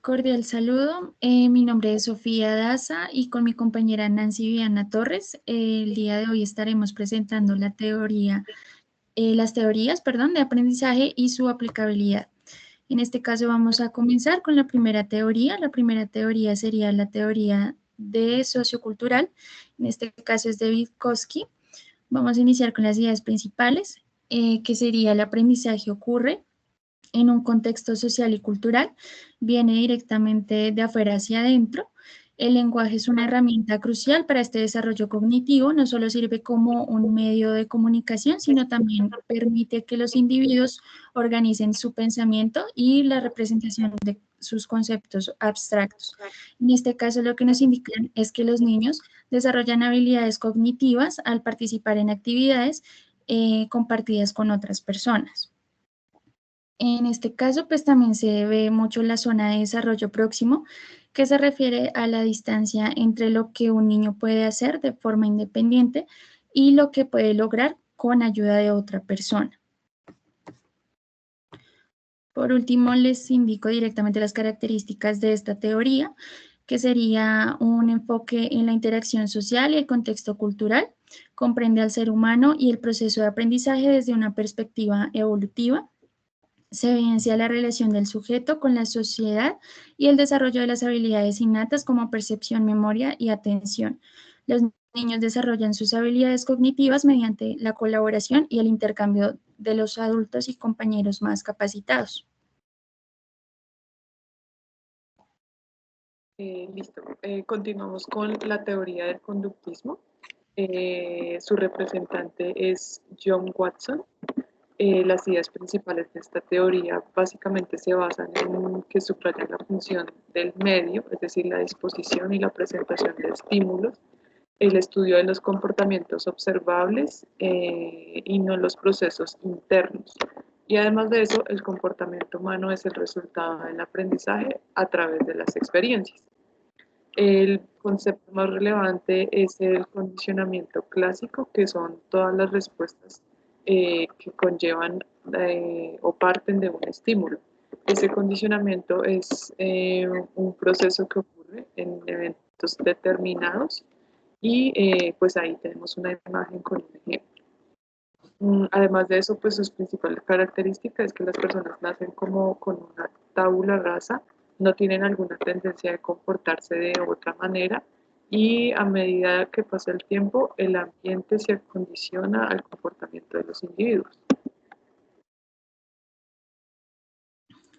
Cordial saludo. Mi nombre es Sofía Daza y con mi compañera Nancy Viana Torres, el día de hoy estaremos presentando las teorías, perdón, de aprendizaje y su aplicabilidad. En este caso vamos a comenzar con la primera teoría. La primera teoría sería la teoría de sociocultural. En este caso es de Vygotsky. Vamos a iniciar con las ideas principales, que sería el aprendizaje ocurre en un contexto social y cultural, viene directamente de afuera hacia adentro. El lenguaje es una herramienta crucial para este desarrollo cognitivo, no solo sirve como un medio de comunicación, sino también permite que los individuos organicen su pensamiento y la representación de sus conceptos abstractos. En este caso, lo que nos indican es que los niños desarrollan habilidades cognitivas al participar en actividades compartidas con otras personas. En este caso, pues también se ve mucho la zona de desarrollo próximo, que se refiere a la distancia entre lo que un niño puede hacer de forma independiente y lo que puede lograr con ayuda de otra persona. Por último, les indico directamente las características de esta teoría, que sería un enfoque en la interacción social y el contexto cultural, comprende al ser humano y el proceso de aprendizaje desde una perspectiva evolutiva. Se evidencia la relación del sujeto con la sociedad y el desarrollo de las habilidades innatas como percepción, memoria y atención. Los niños desarrollan sus habilidades cognitivas mediante la colaboración y el intercambio de los adultos y compañeros más capacitados. Listo. Continuamos con la teoría del conductismo. Su representante es John Watson. Las ideas principales de esta teoría básicamente se basan en que subrayan la función del medio, es decir, la disposición y la presentación de estímulos, el estudio de los comportamientos observables y no los procesos internos. Y además de eso, el comportamiento humano es el resultado del aprendizaje a través de las experiencias. El concepto más relevante es el condicionamiento clásico, que son todas las respuestas que conllevan o parten de un estímulo. Ese condicionamiento es un proceso que ocurre en eventos determinados y pues ahí tenemos una imagen con un ejemplo. Además de eso, pues sus principales características es que las personas nacen como con una tabula rasa, no tienen alguna tendencia de comportarse de otra manera y a medida que pasa el tiempo, el ambiente se acondiciona al comportamiento de los individuos.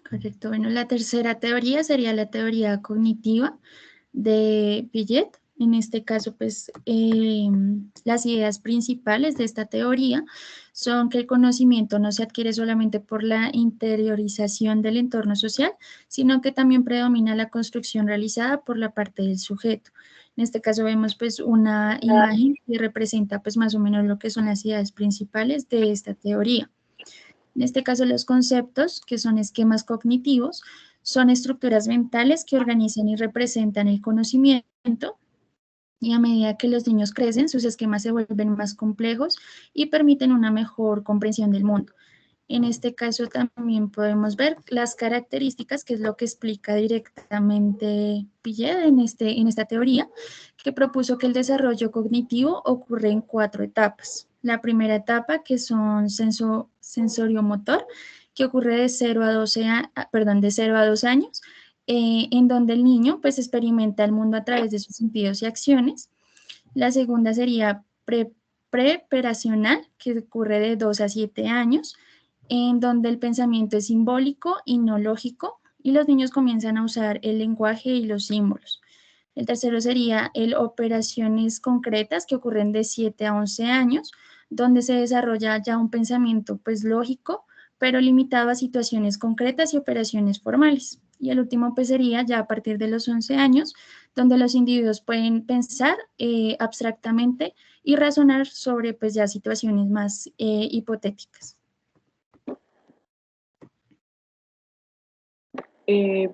Correcto. Bueno, la tercera teoría sería la teoría cognitiva de Piaget. En este caso, pues las ideas principales de esta teoría son que el conocimiento no se adquiere solamente por la interiorización del entorno social, sino que también predomina la construcción realizada por la parte del sujeto. En este caso vemos pues una imagen que representa pues más o menos lo que son las ideas principales de esta teoría. En este caso, los conceptos, que son esquemas cognitivos, son estructuras mentales que organizan y representan el conocimiento, y a medida que los niños crecen, sus esquemas se vuelven más complejos y permiten una mejor comprensión del mundo. En este caso también podemos ver las características, que es lo que explica directamente Piaget en esta teoría, que propuso que el desarrollo cognitivo ocurre en 4 etapas. La primera etapa, que son sensoriomotor, que ocurre de 0 a 12, de 0 a 2 años, en donde el niño pues experimenta el mundo a través de sus sentidos y acciones. La segunda sería preparacional, que ocurre de 2 a 7 años, en donde el pensamiento es simbólico y no lógico, y los niños comienzan a usar el lenguaje y los símbolos. El tercero sería el operaciones concretas, que ocurren de 7 a 11 años, donde se desarrolla ya un pensamiento pues lógico, pero limitado a situaciones concretas y operaciones formales. Y el último pues sería ya a partir de los 11 años, donde los individuos pueden pensar abstractamente y razonar sobre pues ya situaciones más hipotéticas.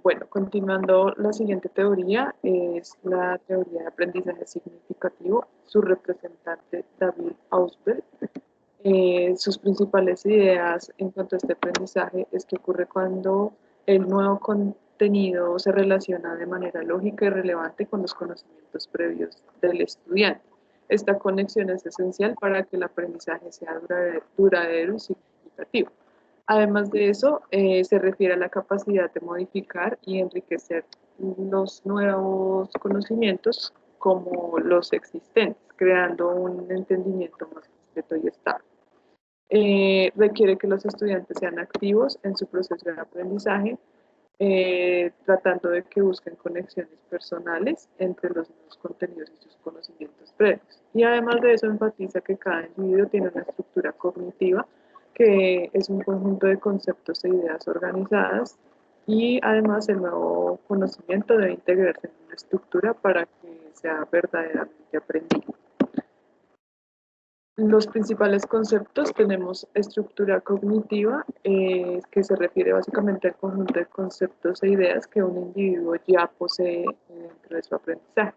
Bueno, continuando, la siguiente teoría es la teoría de aprendizaje significativo. Su representante, David Ausberg. Sus principales ideas en cuanto a este aprendizaje es que ocurre cuando el nuevo contenido se relaciona de manera lógica y relevante con los conocimientos previos del estudiante. Esta conexión es esencial para que el aprendizaje sea duradero y significativo. Además de eso, se refiere a la capacidad de modificar y enriquecer los nuevos conocimientos como los existentes, creando un entendimiento más completo y estable. Requiere que los estudiantes sean activos en su proceso de aprendizaje, tratando de que busquen conexiones personales entre los nuevos contenidos y sus conocimientos previos. Y además de eso, enfatiza que cada individuo tiene una estructura cognitiva que es un conjunto de conceptos e ideas organizadas, y además el nuevo conocimiento debe integrarse en una estructura para que sea verdaderamente aprendido. Los principales conceptos tenemos estructura cognitiva, que se refiere básicamente al conjunto de conceptos e ideas que un individuo ya posee dentro de su aprendizaje.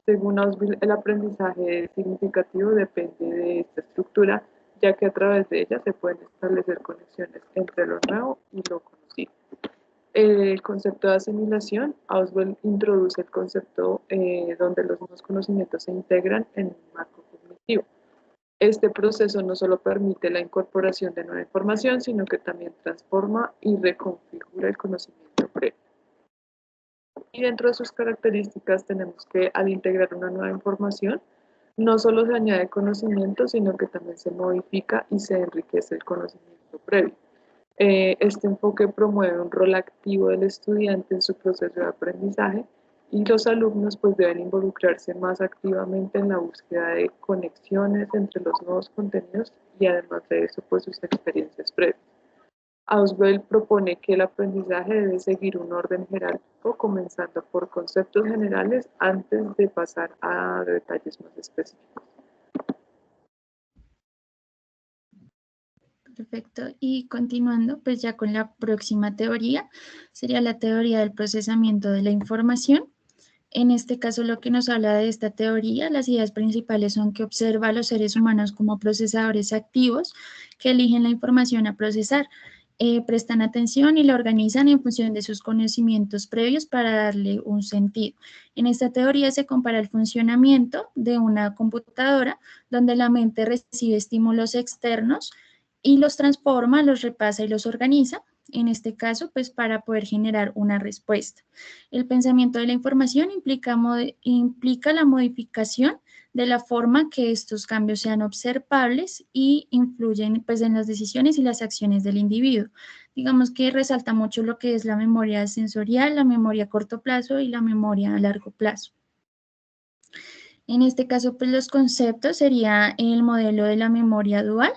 Según Ausubel, el aprendizaje significativo depende de esta estructura, ya que a través de ella se pueden establecer conexiones entre lo nuevo y lo conocido. El concepto de asimilación, Ausubel introduce el concepto donde los nuevos conocimientos se integran en un marco cognitivo. Este proceso no solo permite la incorporación de nueva información, sino que también transforma y reconfigura el conocimiento previo. Y dentro de sus características tenemos que al integrar una nueva información, no solo se añade conocimiento, sino que también se modifica y se enriquece el conocimiento previo. Este enfoque promueve un rol activo del estudiante en su proceso de aprendizaje, y los alumnos pues deben involucrarse más activamente en la búsqueda de conexiones entre los nuevos contenidos y además de eso pues sus experiencias previas. Ausubel propone que el aprendizaje debe seguir un orden jerárquico, comenzando por conceptos generales antes de pasar a detalles más específicos. Perfecto. Y continuando, pues ya con la próxima teoría, sería la teoría del procesamiento de la información. En este caso, lo que nos habla de esta teoría, las ideas principales son que observa a los seres humanos como procesadores activos que eligen la información a procesar, prestan atención y la organizan en función de sus conocimientos previos para darle un sentido. En esta teoría se compara el funcionamiento de una computadora donde la mente recibe estímulos externos y los transforma, los repasa y los organiza, en este caso, pues para poder generar una respuesta. El pensamiento de la información implica la modificación de la forma que estos cambios sean observables y influyen pues en las decisiones y las acciones del individuo. Digamos que resalta mucho lo que es la memoria sensorial, la memoria a corto plazo y la memoria a largo plazo. En este caso, pues los conceptos sería el modelo de la memoria dual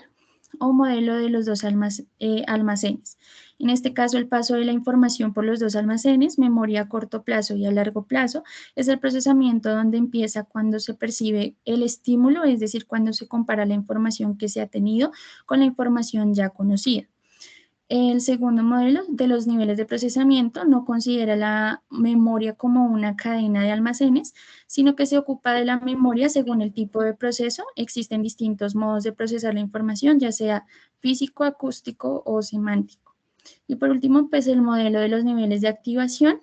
o modelo de los dos almacenes. En este caso, el paso de la información por los dos almacenes, memoria a corto plazo y a largo plazo, es el procesamiento donde empieza cuando se percibe el estímulo, es decir, cuando se compara la información que se ha tenido con la información ya conocida. El segundo modelo de los niveles de procesamiento no considera la memoria como una cadena de almacenes, sino que se ocupa de la memoria según el tipo de proceso. Existen distintos modos de procesar la información, ya sea físico, acústico o semántico. Y por último, pues el modelo de los niveles de activación.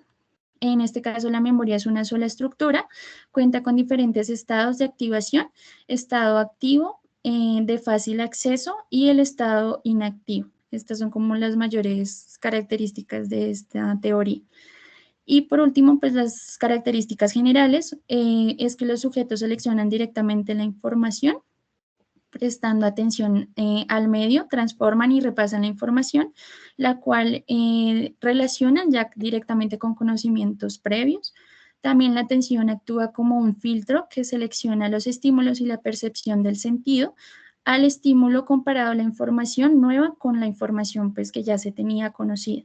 En este caso, la memoria es una sola estructura, cuenta con diferentes estados de activación, estado activo, de fácil acceso y el estado inactivo. Estas son como las mayores características de esta teoría. Y por último, pues las características generales es que los sujetos seleccionan directamente la información, prestando atención al medio, transforman y repasan la información, la cual relacionan ya directamente con conocimientos previos. También la atención actúa como un filtro que selecciona los estímulos y la percepción del sentido al estímulo comparado a la información nueva con la información pues, que ya se tenía conocida.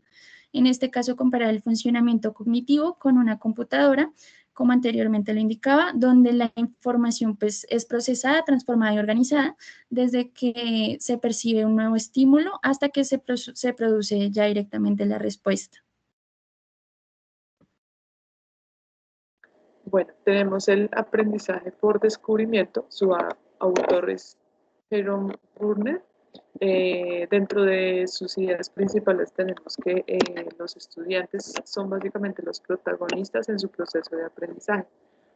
En este caso, comparar el funcionamiento cognitivo con una computadora, como anteriormente lo indicaba, donde la información pues, es procesada, transformada y organizada desde que se percibe un nuevo estímulo hasta que se produce ya directamente la respuesta. Bueno, tenemos el aprendizaje por descubrimiento. Su autor es Jerome Bruner. Dentro de sus ideas principales tenemos que los estudiantes son básicamente los protagonistas en su proceso de aprendizaje,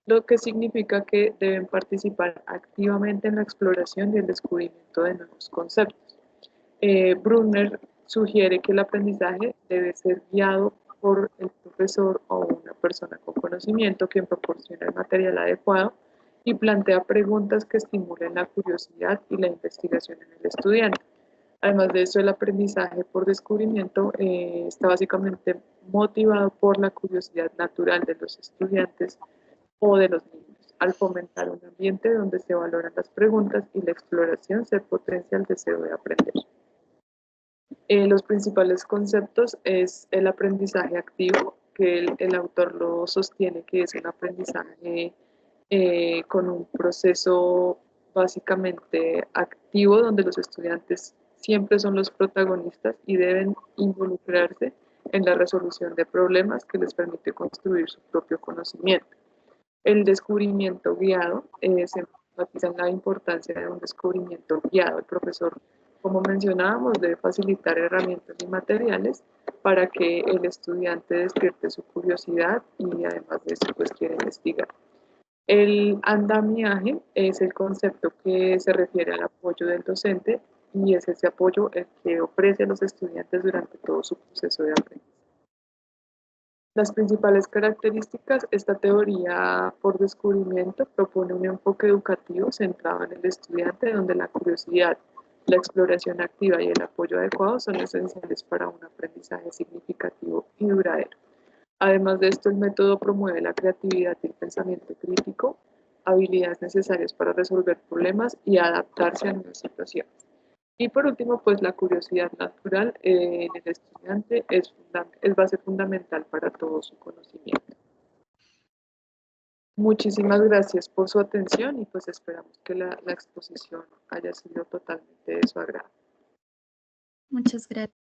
lo que significa que deben participar activamente en la exploración y el descubrimiento de nuevos conceptos. Brunner sugiere que el aprendizaje debe ser guiado por el profesor o una persona con conocimiento quien proporciona el material adecuado y plantea preguntas que estimulen la curiosidad y la investigación en el estudiante. Además de eso, el aprendizaje por descubrimiento está básicamente motivado por la curiosidad natural de los estudiantes o de los niños. Al fomentar un ambiente donde se valoran las preguntas y la exploración, se potencia el deseo de aprender. Los principales conceptos es el aprendizaje activo, que el autor lo sostiene que es un aprendizaje con un proceso básicamente activo donde los estudiantes siempre son los protagonistas y deben involucrarse en la resolución de problemas que les permite construir su propio conocimiento. El descubrimiento guiado se enfatiza en la importancia de un descubrimiento guiado. El profesor, como mencionábamos, debe facilitar herramientas y materiales para que el estudiante despierte su curiosidad y además de eso pues quiera investigar. El andamiaje es el concepto que se refiere al apoyo del docente y es ese apoyo el que ofrece a los estudiantes durante todo su proceso de aprendizaje. Las principales características, esta teoría por descubrimiento propone un enfoque educativo centrado en el estudiante donde la curiosidad, la exploración activa y el apoyo adecuado son esenciales para un aprendizaje significativo y duradero. Además de esto, el método promueve la creatividad y el pensamiento crítico, habilidades necesarias para resolver problemas y adaptarse a nuevas situaciones. Y por último, pues la curiosidad natural en el estudiante es base fundamental para todo su conocimiento. Muchísimas gracias por su atención y pues esperamos que la exposición haya sido totalmente de su agrado. Muchas gracias.